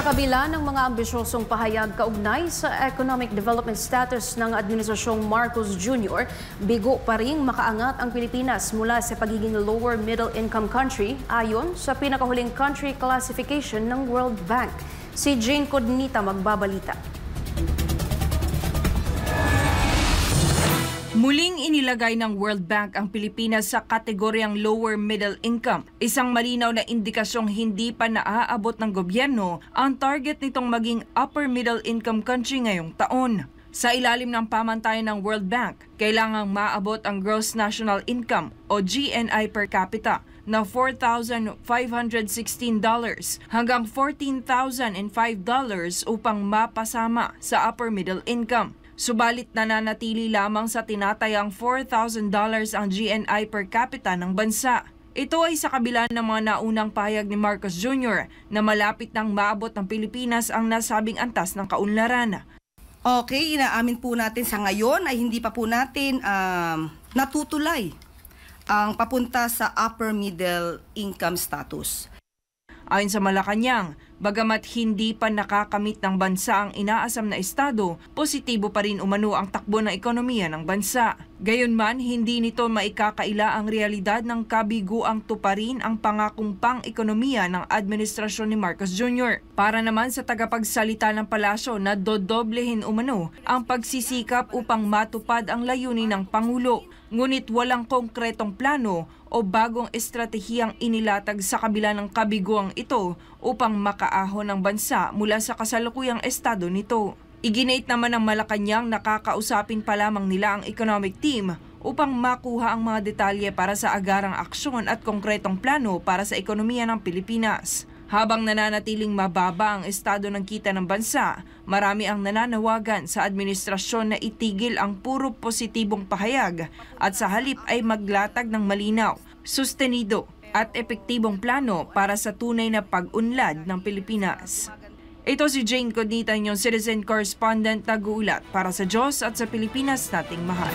Sa kabila ng mga ambisyosong pahayag kaugnay sa economic development status ng Administrasyong Marcos Jr., bigo pa ring makaangat ang Pilipinas mula sa pagiging lower middle income country ayon sa pinakahuling country classification ng World Bank. Si Jane Codnita magbabalita. Muling inilagay ng World Bank ang Pilipinas sa kategoryang lower middle income, isang malinaw na indikasyong hindi pa naaabot ng gobyerno ang target nitong maging upper middle income country ngayong taon. Sa ilalim ng pamantayan ng World Bank, kailangang maabot ang gross national income o GNI per capita na $4,516 hanggang $14,005 upang mapasama sa upper middle income. Subalit nananatili lamang sa tinatayang $4,000 ang GNI per capita ng bansa. Ito ay sa kabila ng mga naunang pahayag ni Marcos Jr. na malapit nang maabot ng Pilipinas ang nasabing antas ng kaunlaran. Okay, inaamin po natin sa ngayon ay hindi pa po natin natutulay ang papunta sa upper middle income status. Ayon sa Malacanang, bagamat hindi pa nakakamit ng bansa ang inaasam na estado, positibo pa rin umano ang takbo ng ekonomiya ng bansa. Gayunman, hindi nito maikakaila ang realidad ng kabiguang tuparin ang pangakong pang-ekonomiya ng administrasyon ni Marcos Jr. Para naman sa tagapagsalita ng palasyo na dodoblehin umano ang pagsisikap upang matupad ang layunin ng Pangulo. Ngunit walang konkretong plano o bagong estratehiyang inilatag sa kabila ng kabiguang ito upang makaahon ng bansa mula sa kasalukuyang estado nito. Iginit naman ng Malacanang nakakausapin pa lamang nila ang economic team upang makuha ang mga detalye para sa agarang aksyon at konkretong plano para sa ekonomiya ng Pilipinas. Habang nananatiling mababa ang estado ng kita ng bansa, marami ang nananawagan sa administrasyon na itigil ang puro positibong pahayag at sa halip ay maglatag ng malinaw, sustenido at epektibong plano para sa tunay na pag-unlad ng Pilipinas. Ito si Jane Codnita, inyong citizen correspondent, nag-uulat para sa Diyos at sa Pilipinas nating mahal.